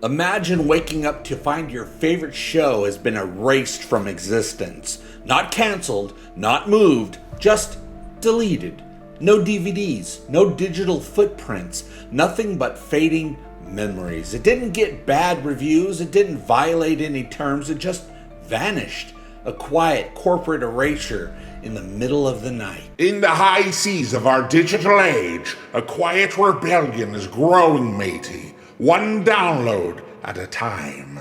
Imagine waking up to find your favorite show has been erased from existence. Not canceled, not moved, just deleted. No DVDs, no digital footprints, nothing but fading memories. It didn't get bad reviews, it didn't violate any terms, it just vanished. A quiet corporate erasure in the middle of the night. In the high seas of our digital age, a quiet rebellion is growing, matey. One download at a time.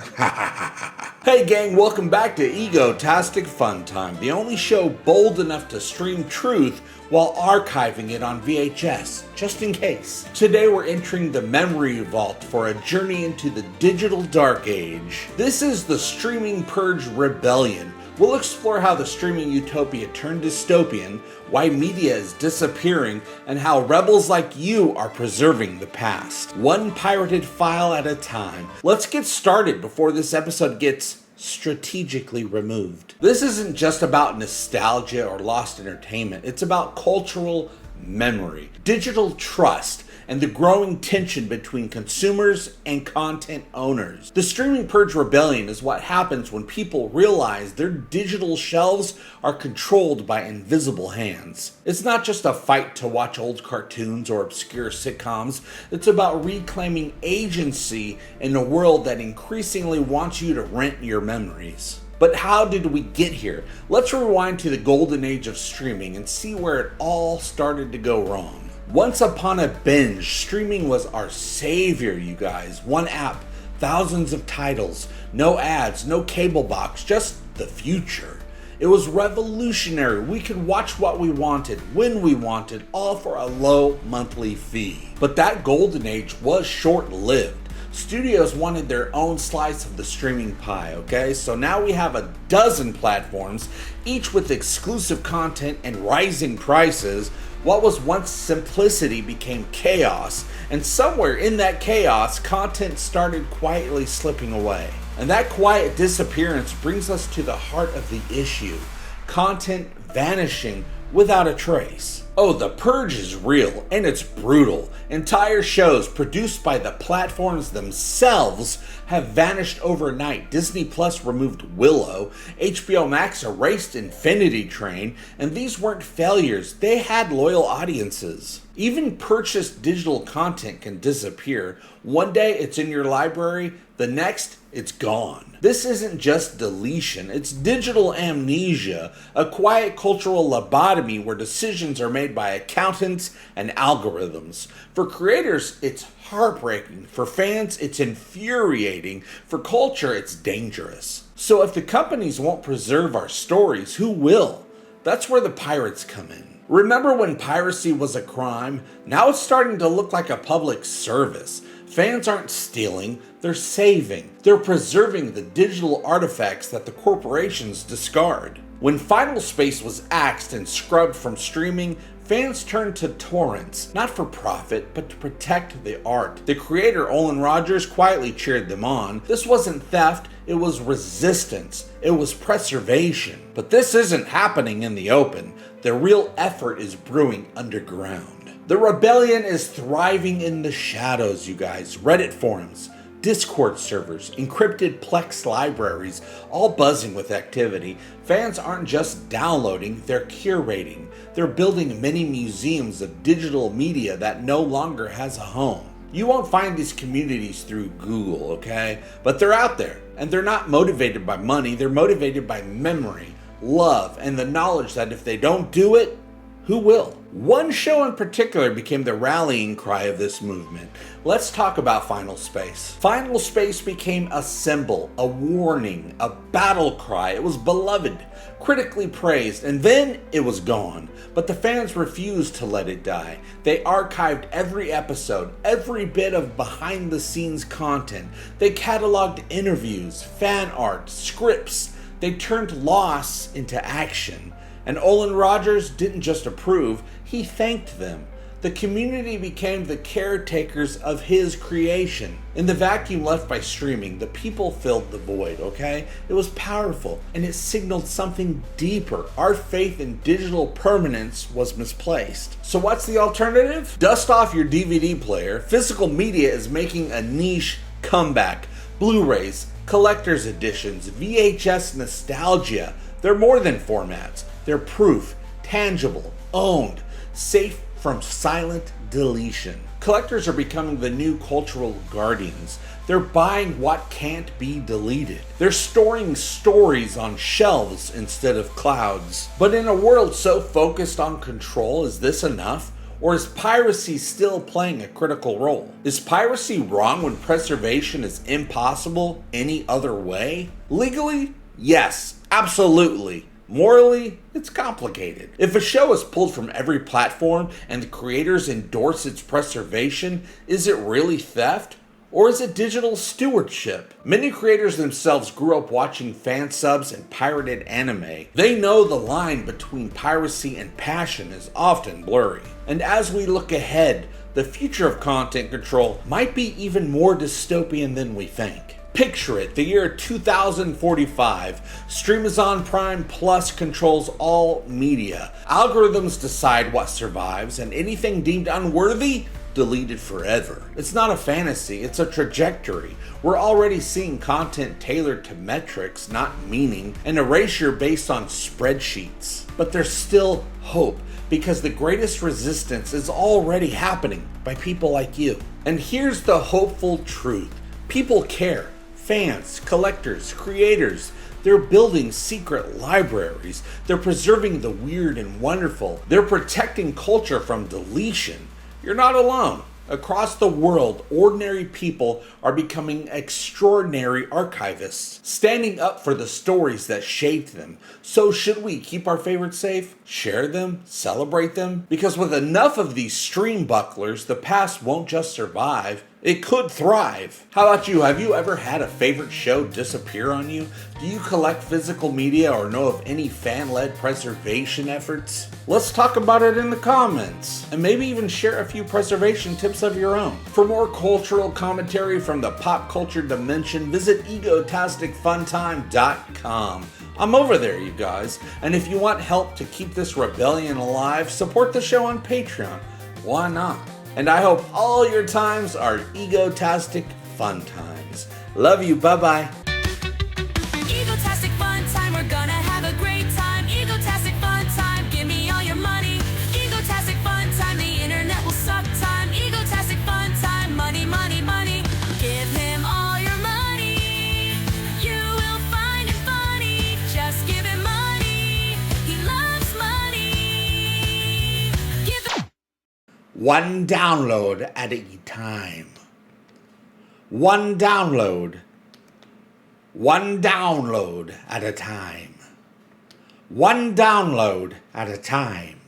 Hey gang, welcome back to Egotastic FunTime, the only show bold enough to stream truth while archiving it on VHS, just in case. Today we're entering the memory vault for a journey into the digital dark age. This is the streaming Purge rebellion. We'll explore how the streaming utopia turned dystopian, why media is disappearing, and how rebels like you are preserving the past. One pirated file at a time. Let's get started before this episode gets strategically removed. This isn't just about nostalgia or lost entertainment. It's about cultural memory, digital trust, and the growing tension between consumers and content owners. The streaming Purge rebellion is what happens when people realize their digital shelves are controlled by invisible hands. It's not just a fight to watch old cartoons or obscure sitcoms. It's about reclaiming agency in a world that increasingly wants you to rent your memories. But how did we get here? Let's rewind to the golden age of streaming and see where it all started to go wrong. Once upon a binge, streaming was our savior, you guys. One app, thousands of titles, no ads, no cable box, just the future. It was revolutionary. We could watch what we wanted, when we wanted, all for a low monthly fee. But that golden age was short-lived. Studios wanted their own slice of the streaming pie, okay? So now we have a dozen platforms, each with exclusive content and rising prices. What was once simplicity became chaos, and somewhere in that chaos, content started quietly slipping away. And that quiet disappearance brings us to the heart of the issue: content vanishing without a trace. Oh, the Purge is real, and it's brutal. Entire shows produced by the platforms themselves have vanished overnight. Disney Plus removed Willow, HBO Max erased Infinity Train, and these weren't failures, they had loyal audiences. Even purchased digital content can disappear. One day it's in your library, the next it's gone. This isn't just deletion, it's digital amnesia, a quiet cultural lobotomy where decisions are made by accountants and algorithms. For creators, it's heartbreaking. For fans, it's infuriating. For culture, it's dangerous. So if the companies won't preserve our stories, who will? That's where the pirates come in. Remember when piracy was a crime? Now it's starting to look like a public service. Fans aren't stealing, they're saving. They're preserving the digital artifacts that the corporations discard. When Final Space was axed and scrubbed from streaming, fans turned to torrents, not for profit, but to protect the art. The creator, Olin Rogers, quietly cheered them on. This wasn't theft, it was resistance. It was preservation. But this isn't happening in the open. The real effort is brewing underground. The rebellion is thriving in the shadows, you guys. Reddit forums, Discord servers, encrypted Plex libraries, all buzzing with activity. Fans aren't just downloading, they're curating. They're building mini museums of digital media that no longer has a home. You won't find these communities through Google, okay? But they're out there, and they're not motivated by money, they're motivated by memory, love, and the knowledge that if they don't do it, who will? One show in particular became the rallying cry of this movement. Let's talk about Final Space. Final Space became a symbol, a warning, a battle cry. It was beloved, critically praised, and then it was gone. But the fans refused to let it die. They archived every episode, every bit of behind-the-scenes content. They cataloged interviews, fan art, scripts. They turned loss into action. And Olin Rogers didn't just approve, he thanked them. The community became the caretakers of his creation. In the vacuum left by streaming, the people filled the void, okay? It was powerful, and it signaled something deeper. Our faith in digital permanence was misplaced. So what's the alternative? Dust off your DVD player. Physical media is making a niche Comeback, Blu-rays, collector's editions, VHS nostalgia. They're more than formats. They're proof, tangible, owned, safe from silent deletion. Collectors are becoming the new cultural guardians. They're buying what can't be deleted. They're storing stories on shelves instead of clouds. But in a world so focused on control, is this enough? Or is piracy still playing a critical role? Is piracy wrong when preservation is impossible any other way? Legally, yes, absolutely. Morally, it's complicated. If a show is pulled from every platform and the creators endorse its preservation, is it really theft? Or is it digital stewardship? Many creators themselves grew up watching fan subs and pirated anime. They know the line between piracy and passion is often blurry. And as we look ahead, the future of content control might be even more dystopian than we think. Picture it, the year 2045. Streamazon Prime Plus controls all media. Algorithms decide what survives, and anything deemed unworthy, deleted forever. It's not a fantasy, it's a trajectory. We're already seeing content tailored to metrics, not meaning, and erasure based on spreadsheets. But there's still hope, because the greatest resistance is already happening by people like you. And here's the hopeful truth. People care. Fans, collectors, creators, they're building secret libraries. They're preserving the weird and wonderful. They're protecting culture from deletion. You're not alone. Across the world, ordinary people are becoming extraordinary archivists, standing up for the stories that shaped them. So should we keep our favorites safe? Share them? Celebrate them? Because with enough of these stream bucklers, the past won't just survive, it could thrive. How about you? Have you ever had a favorite show disappear on you? Do you collect physical media or know of any fan-led preservation efforts? Let's talk about it in the comments, and maybe even share a few preservation tips of your own. For more cultural commentary from the pop culture dimension, visit Egotasticfuntime.com. I'm over there, you guys, and if you want help to keep this rebellion alive, support the show on Patreon. Why not? And I hope all your times are egotastic fun times. Love you, bye-bye. Egotastic fun time, we're gonna have a great time. Egotastic fun time, give me all your money. Egotastic fun time, the internet will suck time. Egotastic fun time, money, money, money. Give him all your money. You will find it funny. Just give him money. He loves money. Give him One download at a time. One download at a time. One download at a time.